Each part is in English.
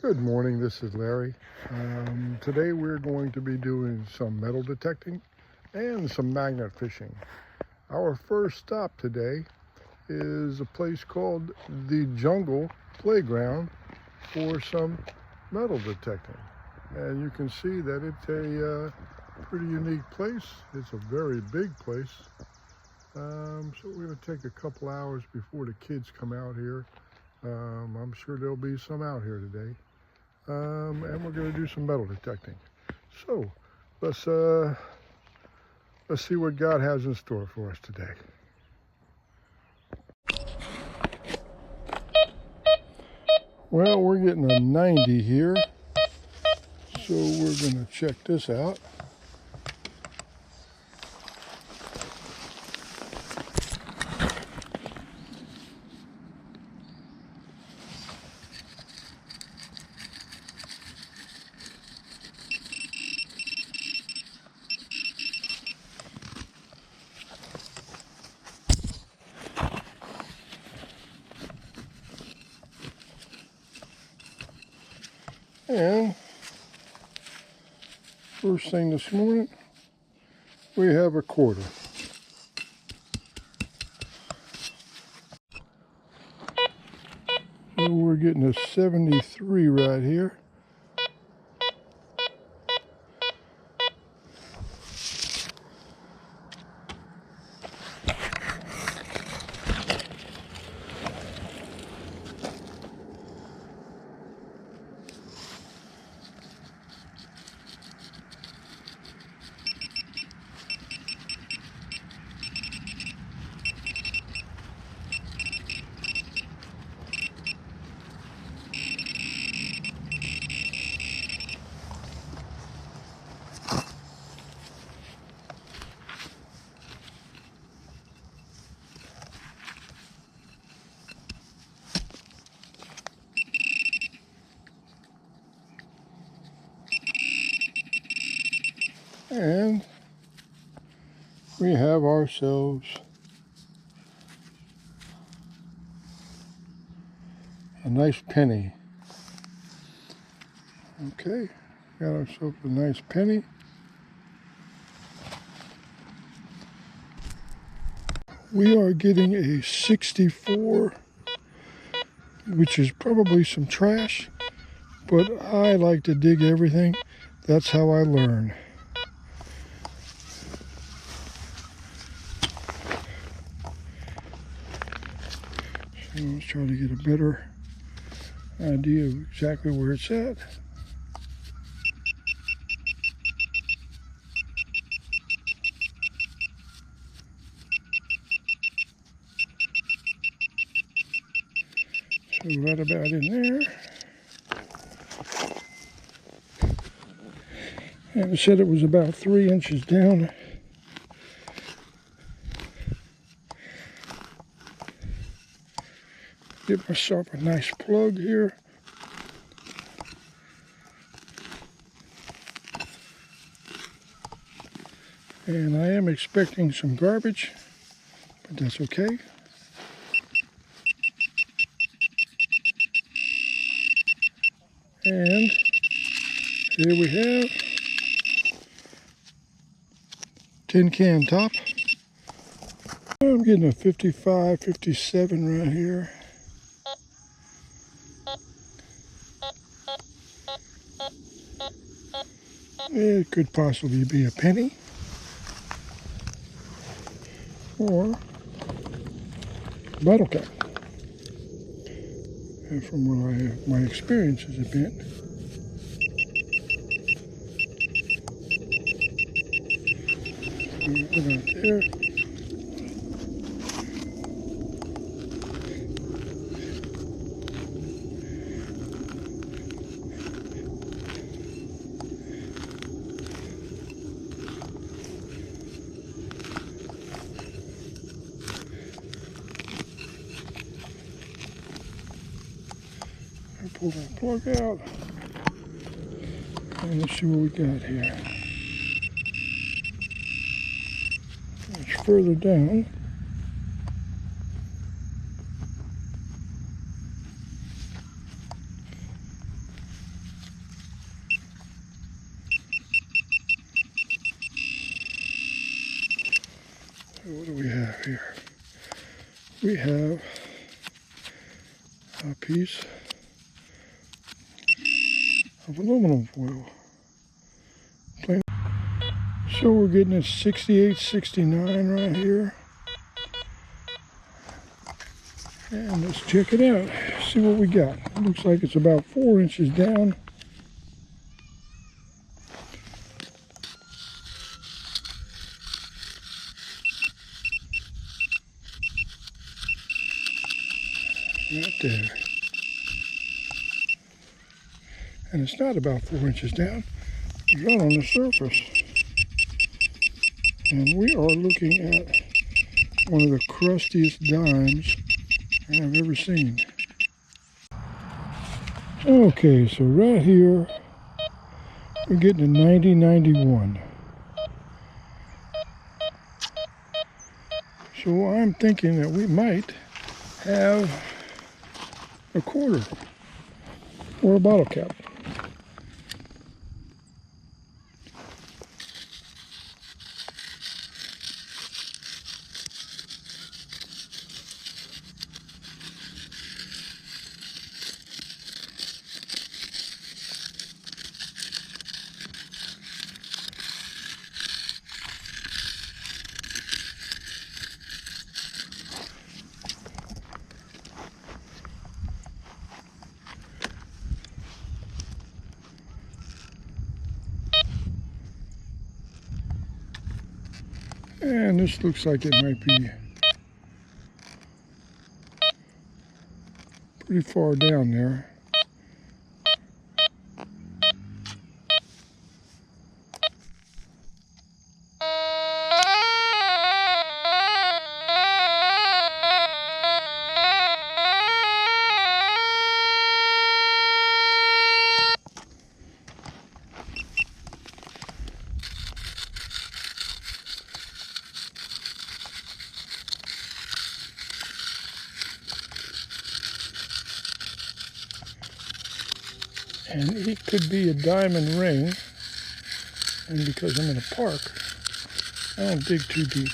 Good morning, this is Larry. Today we're going to be doing some metal detecting and some magnet fishing. Our first stop today is a place called the Jungle Playground for some metal detecting. And you can see that it's a pretty unique place. It's a very big place. So we're going to take a couple hours before the kids come out here. I'm sure there'll be some out here today. And we're going to do some metal detecting. So let's see what God has in store for us today. Well, we're getting a 90 here, so we're going to check this out. And first thing this morning, we have a quarter. So we're getting a 73 right here. And we have ourselves a nice penny. Okay, got ourselves a nice penny. We are getting a 64, which is probably some trash, but I like to dig everything. That's how I learn. So let's try to get a better idea of exactly where it's at. So right about in there. And it said it was about 3 inches down. Get myself a nice plug here. And I am expecting some garbage, but that's okay. And here we have tin can top. I'm getting a 55, 57 right here. It could possibly be a penny or a bottle cap. And from what my experiences have been, right there. Pull that plug out, and let's see what we got here. It's further down. here. We have a piece of aluminum foil. So we're getting a 6869 right here. And let's check it out, see what we got. It looks like it's about 4 inches down. Right there. And it's not about 4 inches down, it's right on the surface. And we are looking at one of the crustiest dimes I've ever seen. Okay, so right here, we're getting a 9091. So I'm thinking that we might have a quarter or a bottle cap. And this looks like it might be pretty far down there. And it could be a diamond ring, and because I'm in a park, I don't dig too deep.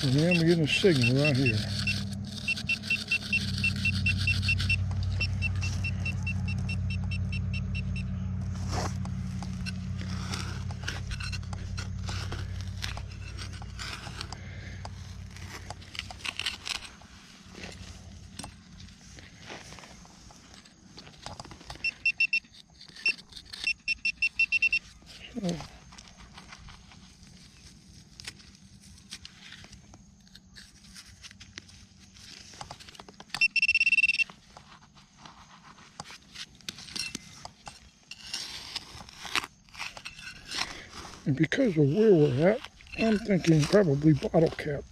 So then we're getting a signal right here. So, and because of where we're at, I'm thinking probably bottle cap.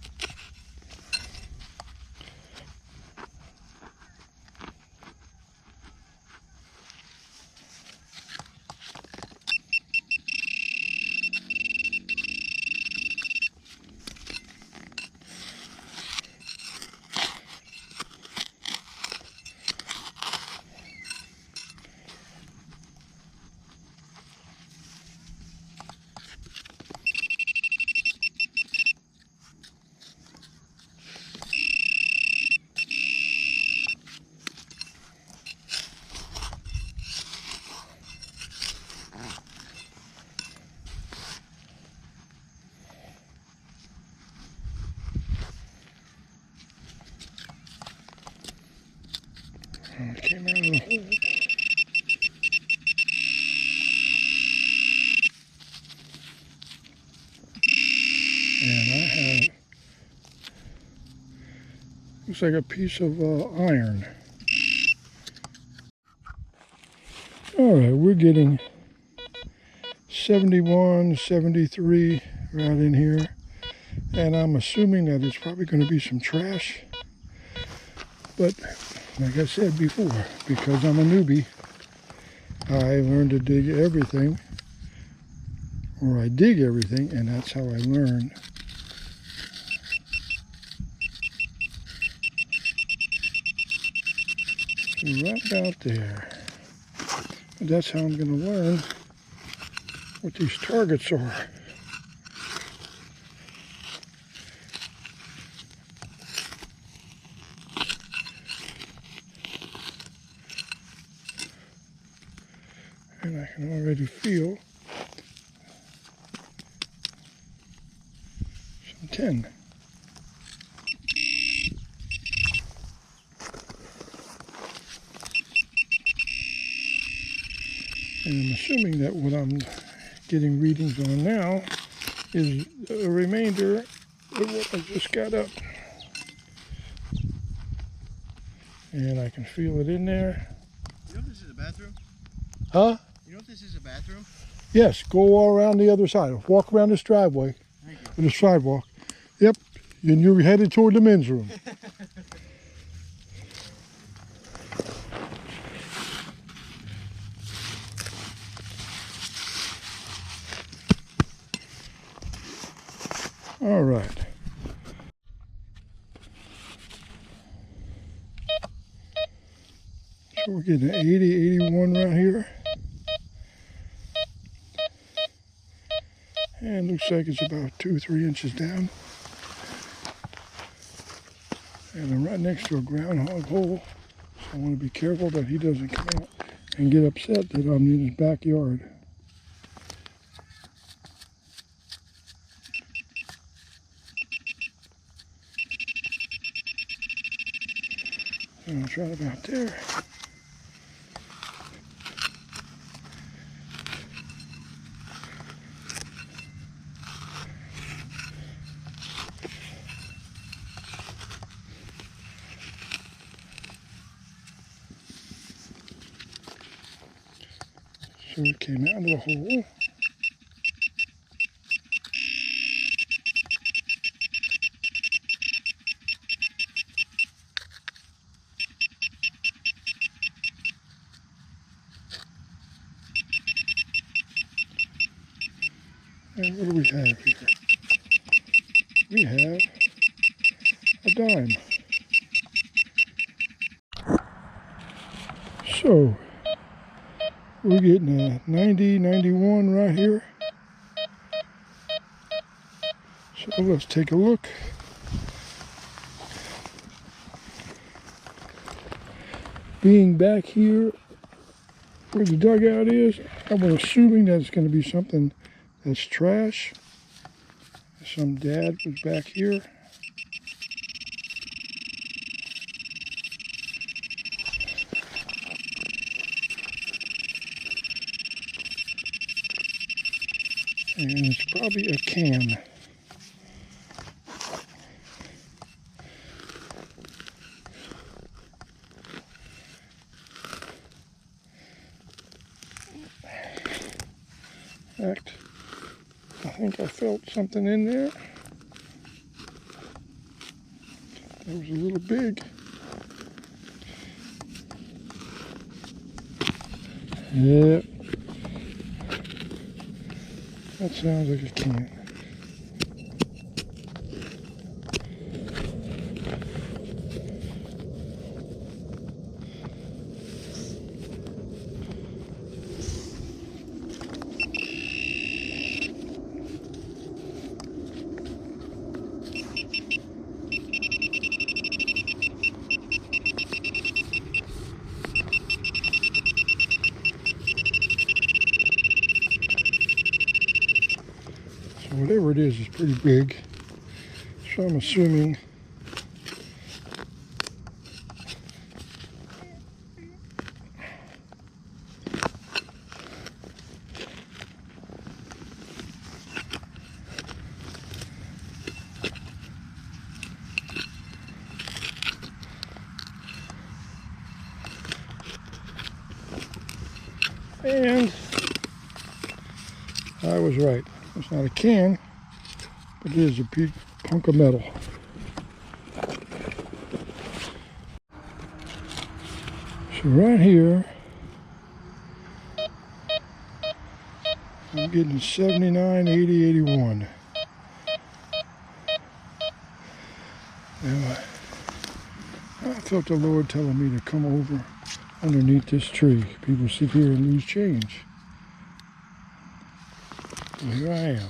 It came out of the hole. And I have, looks like a piece of iron. All right, we're getting 71, 73 right in here. And I'm assuming that it's probably going to be some trash. But like I said before, because I'm a newbie, I learned to dig everything, or I dig everything, and that's how I learn. So right about there. That's how I'm going to learn what these targets are. And I can already feel some tin. And I'm assuming that what I'm getting readings on now is a remainder of what I just got up. And I can feel it in there. You know if this is a bathroom? Huh? You know if this is a bathroom? Yes, go all around the other side. Walk around this driveway. Thank you. Or the sidewalk. Yep, and you're headed toward the men's room. All right. So we're getting an 80, 81 right here. And looks like it's about 2-3 inches down. And I'm right next to a groundhog hole. So I want to be careful that he doesn't come out and get upset that I'm in his backyard. So it's right about there. So it came out of the hole. And what do we have here? We have a dime. So we're getting a 90, 91 right here. So let's take a look. Being back here where the dugout is, I'm assuming that it's going to be something that's trash. Some dad was back here. And it's probably a can. In fact, I think I felt something in there. It was a little big. Yep. That sounds like a can. So whatever it is pretty big. So I'm assuming and I was right. It's not a can, but it is a big hunk of metal. So right here, I'm getting 79, 80, 81. Now, I felt the Lord telling me to come over underneath this tree. People sit here and lose change. And here I am.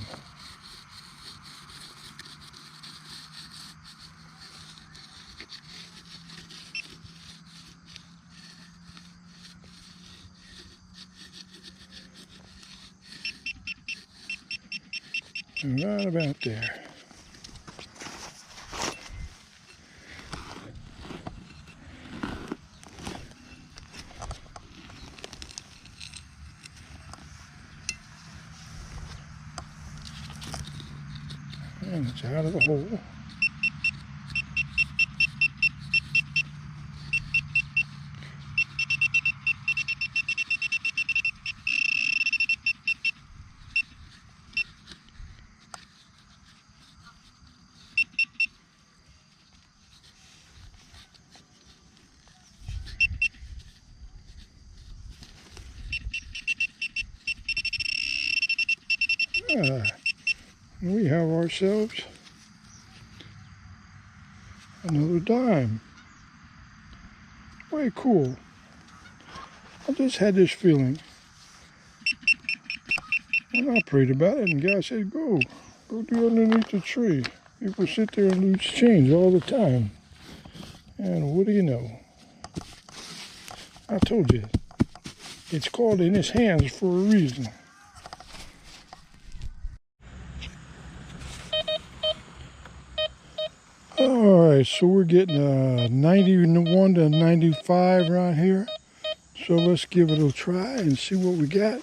Right about there. And it's out of the hole. We have ourselves another dime. Very cool. I just had this feeling. And I prayed about it, and God said, go do underneath the tree. People sit there and lose change all the time. And what do you know? I told you, it's called in his hands for a reason. All right, so we're getting 91 to 95 around here. So let's give it a try and see what we got.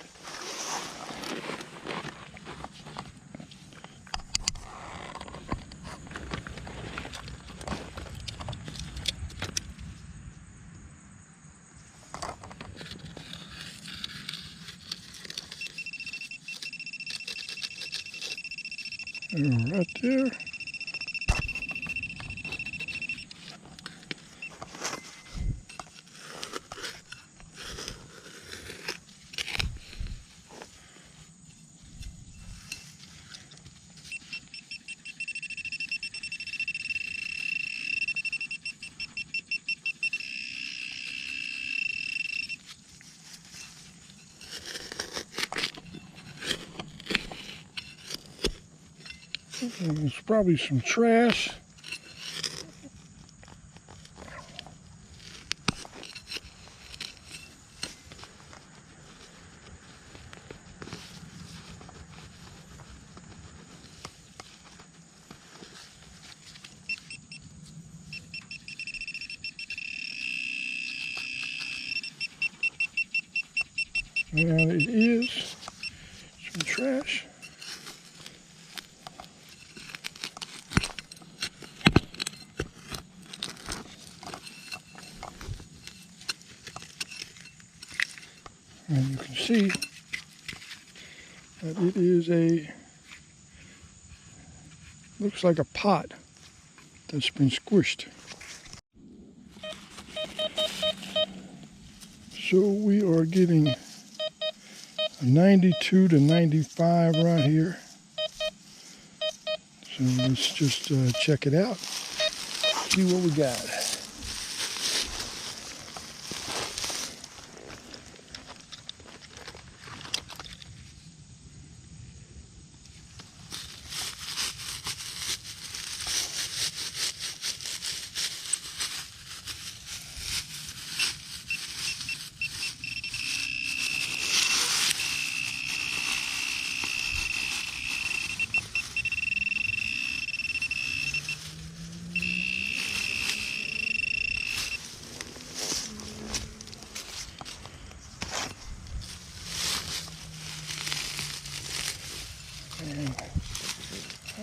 Right there. There's probably some trash. And it is some trash. And you can see that it is looks like a pot that's been squished. So we are getting a 92 to 95 right here. So let's just check it out, see what we got.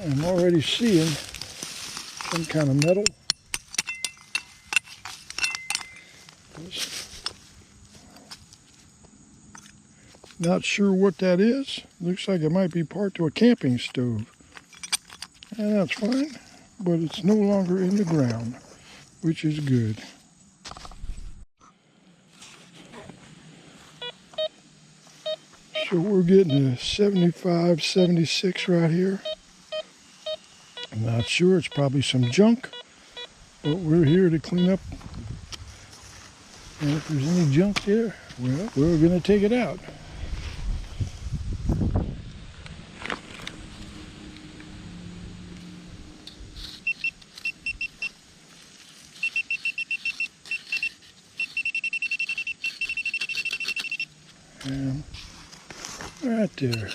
I'm already seeing some kind of metal. Not sure what that is. Looks like it might be part to a camping stove. And that's fine, but it's no longer in the ground, which is good. So we're getting a 75, 76 right here. I'm not sure, it's probably some junk, but we're here to clean up. And if there's any junk there, well, we're gonna take it out. And right there.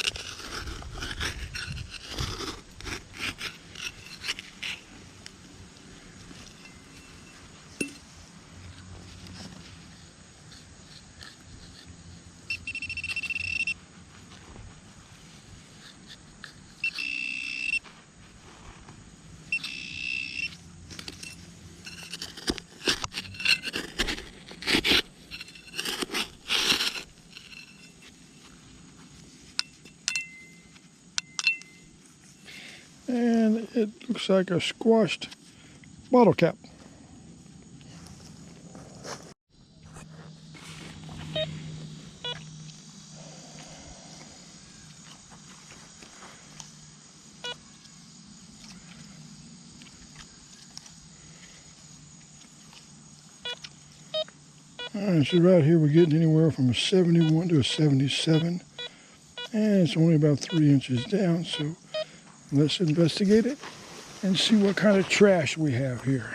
And it looks like a squashed bottle cap. Alright, so right here we're getting anywhere from a 71 to a 77. And it's only about 3 inches down, so let's investigate it and see what kind of trash we have here.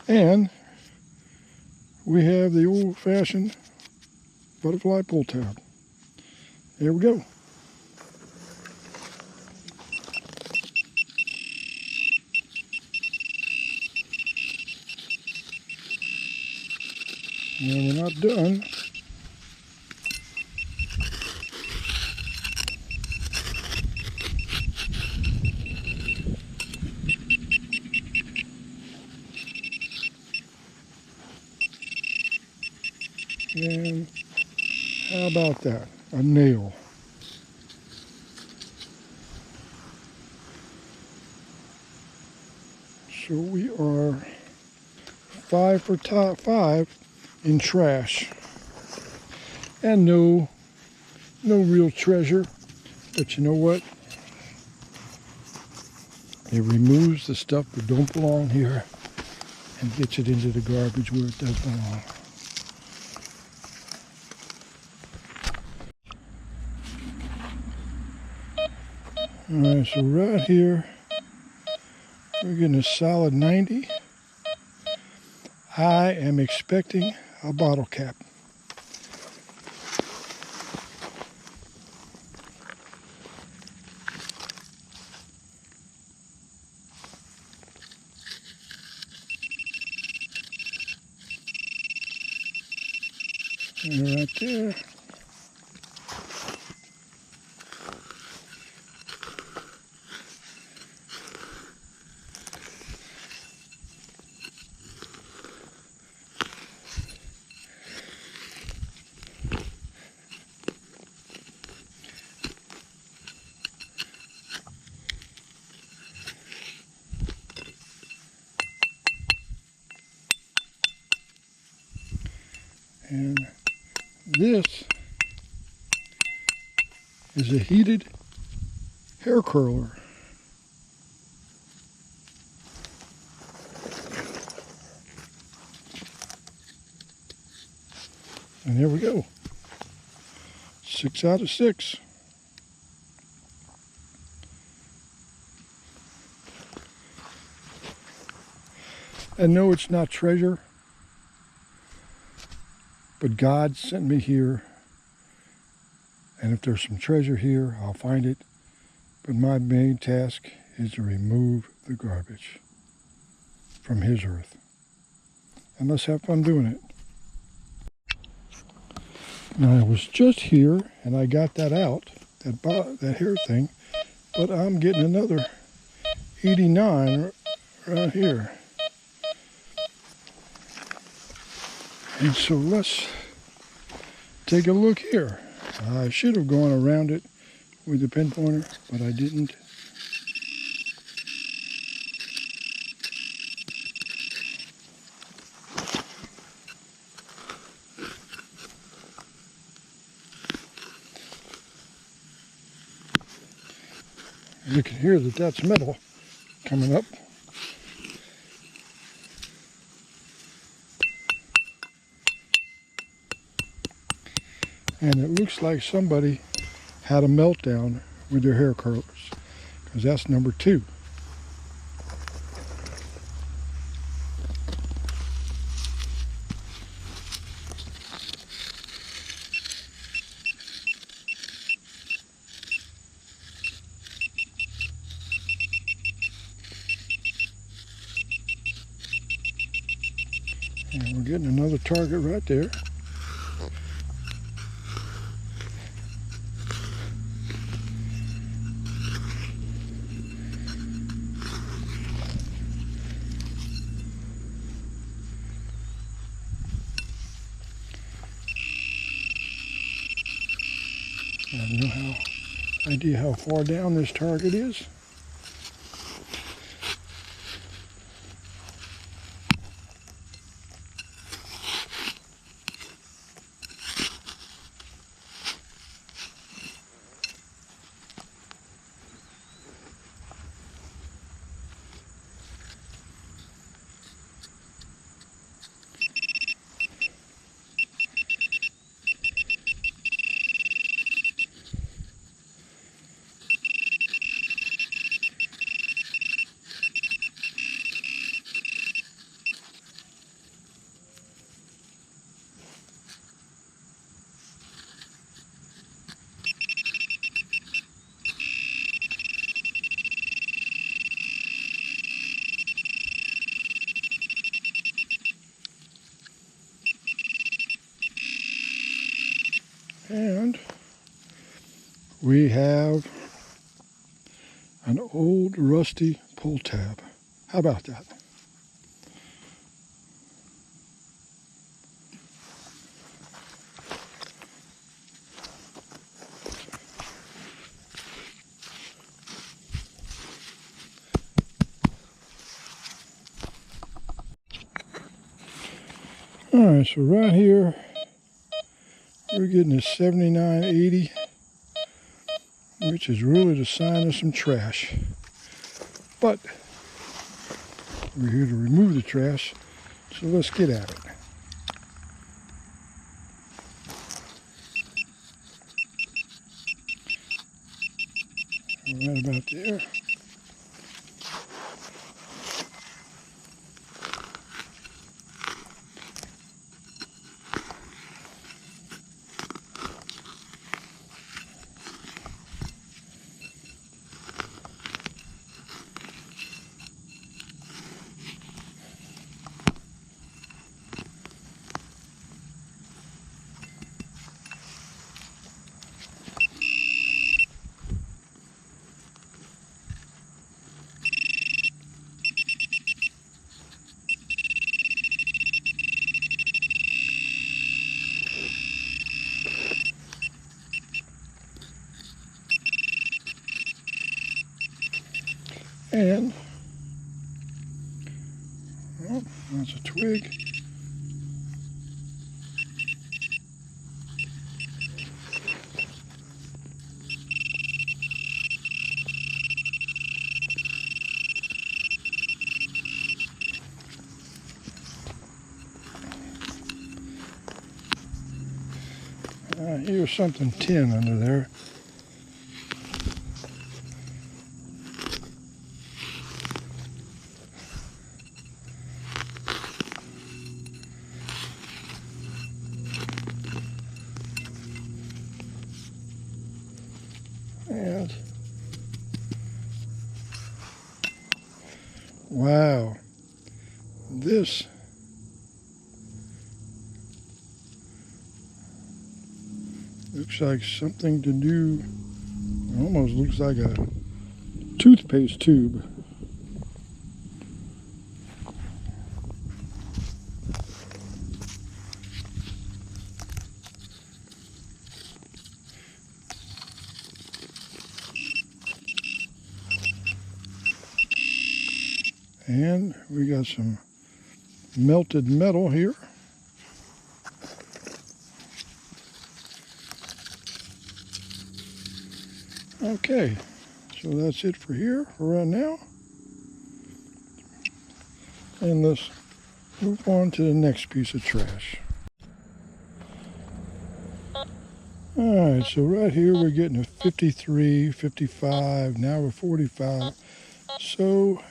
And we have the old-fashioned butterfly pull tab. There we go. And we're not done. And how about that? A nail. So we are 5 for top 5 in trash. And no real treasure. But you know what? It removes the stuff that don't belong here and gets it into the garbage where it does belong. Alright, so right here, we're getting a solid 90. I am expecting a bottle cap. And right there. And this is a heated hair curler. And there we go. 6 out of 6. And no, it's not treasure, but God sent me here, and if there's some treasure here, I'll find it. But my main task is to remove the garbage from His earth. And let's have fun doing it. Now, I was just here, and I got that out, that hair thing, but I'm getting another 89 right here. And so let's take a look here. I should have gone around it with the pinpointer, but I didn't. You can hear that that's metal coming up. And it looks like somebody had a meltdown with their hair curlers, because that's number 2. And we're getting another target right there. I have no idea how far down this target is. And we have an old rusty pull tab. How about that? All right, so right here, we're getting a 7980, which is really the sign of some trash. But we're here to remove the trash, so let's get at it. Right about there. And oh, that's a twig. Here's something tin under there. And wow, this looks like something to do, it almost looks like a toothpaste tube. And we got some melted metal here. Okay, So that's it for here for right now. And let's move on to the next piece of trash. Alright, so right here we're getting a 53, 55, now we're 45. So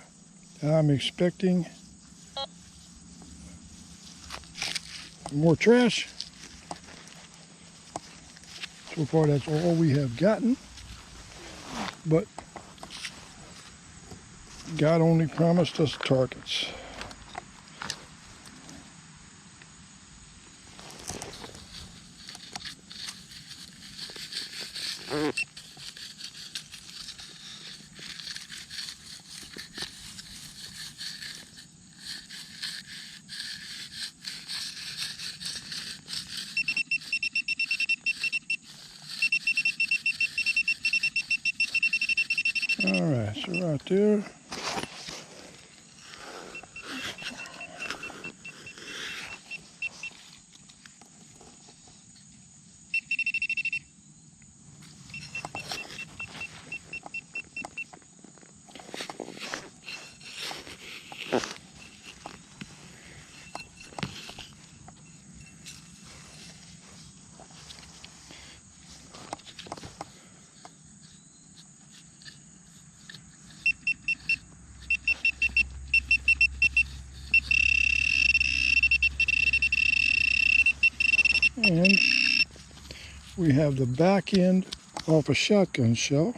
I'm expecting more trash. So far that's all we have gotten. But God only promised us targets. Alright, so right there. And we have the back end off a shotgun shell,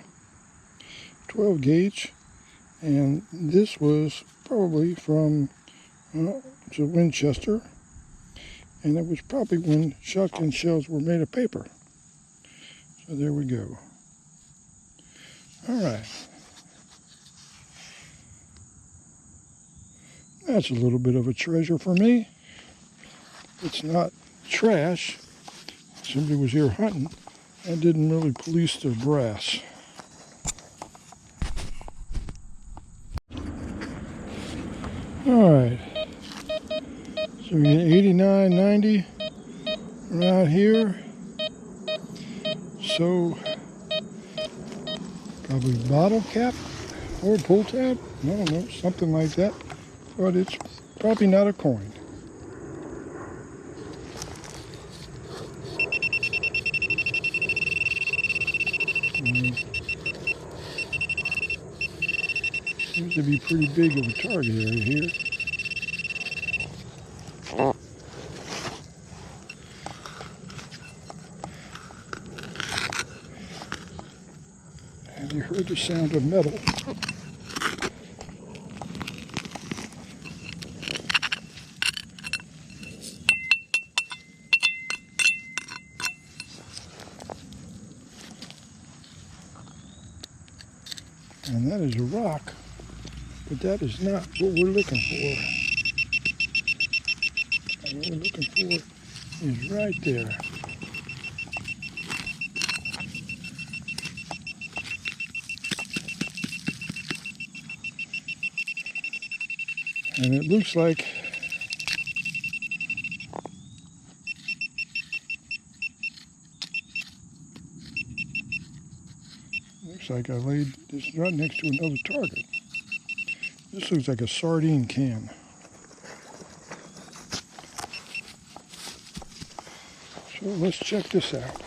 12 gauge, and this was probably from it's a Winchester, and it was probably when shotgun shells were made of paper. So there we go. All right. That's a little bit of a treasure for me. It's not trash. Somebody was here hunting and didn't really police their brass. All right. So we get 89, 90 right here. So probably bottle cap or pull tab. I don't know, something like that. But it's probably not a coin. Seems to be pretty big of a target area here. Have you heard the sound of metal? And that is a rock, but that is not what we're looking for. And what we're looking for is right there. And it looks like I laid this right next to another target. This looks like a sardine can. So let's check this out.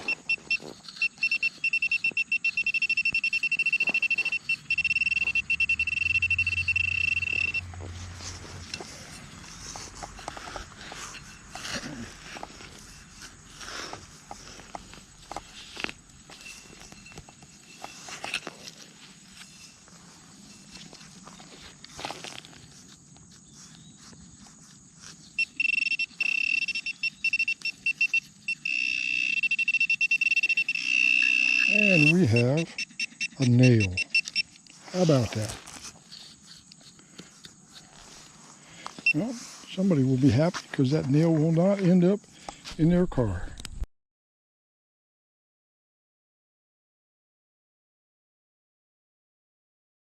And we have a nail. How about that? Well, somebody will be happy because that nail will not end up in their car.